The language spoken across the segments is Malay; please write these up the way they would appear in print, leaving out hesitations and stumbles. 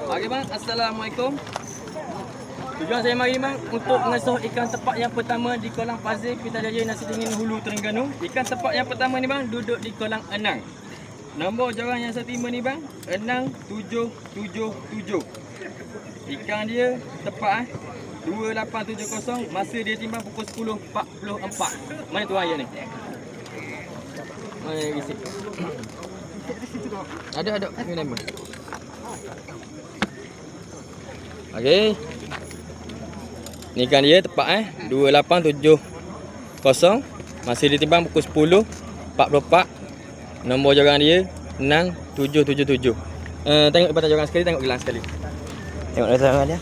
Okey bang, assalamualaikum. Tujuan saya mari bang untuk mengasuh ikan sepak yang pertama di kolam Fazil Pitajaya Nasi Dingin Hulu Terengganu. Ikan sepak yang pertama ni bang duduk di kolam Enang. Nombor joran yang saya terima ni bang 6777. Ikan dia tepat 2870, masa dia timbang pukul 10.44. Mana tuan ayah ni? Mana risik? Ada ni nama. Okey. Ni ikan dia tepat 2870. Masa dia timbang pukul 10.44. Nombor joran dia 6777. Tengok batang joran sekali, tengok gelang sekali. Tengok batang joran dia.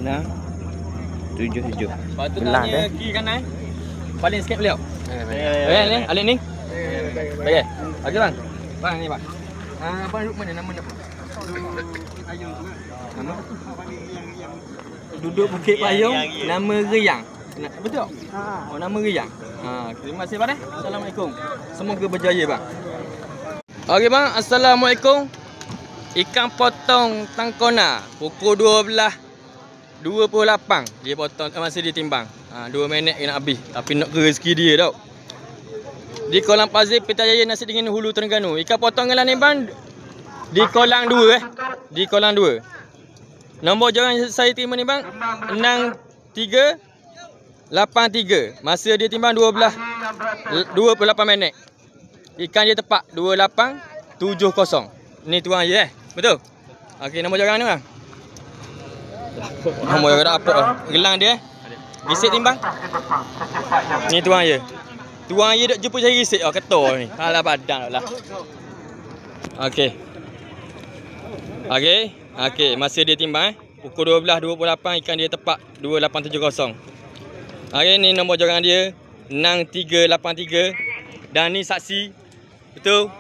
Nah, 77. Gelang dia kiri kanan. Paling sikit beliau. Ni, alik ni. Okey. Okey bang. Bang ni bang. Abang duduk mana? Nama apa? Nama? Duduk Bukit Payung, nama Riang. Betul? Oh, nama Riang. Terima kasih bang. Assalamualaikum. Semoga berjaya bang. Okey bang, assalamualaikum. Ikan potong tangkona pukul 12.28 dia potong masa dia timbang. 2 minit kena habis. Tapi nak ke rezeki dia tau. Di kolam Fazil Pitajaya Nasi Dingin Hulu Terengganu. Ikan potong gelang ni bang di kolam 2 Di kolam 2. Nombor joran saya terima ni bang 6383. Masa dia timbang 28 minit. Ikan dia tepat 2870. Ni tuan je betul? Okey, nombor joran ni bang. Nombor joran apa? Gelang dia risik timbang. Ni tuan je. Tuan ye duk jumpa saya risik ketor ni. Alah badan lah. Okey. Masa dia timbang pukul 12.28 ikan dia tepat 2870. Okey, ni nombor joran dia 6383 dan ni saksi. Betul?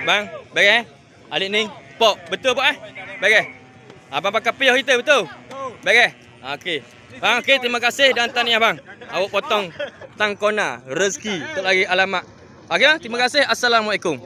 Bang, beres? Alik ni pok. Betul pok Beres. Abang pakai piyah kita betul? Beres. Okey. Bang, okey, terima kasih dan tahniah bang. Awak potong tangkona rezeki. Untuk lagi alamat. Okey bang, terima kasih. Assalamualaikum.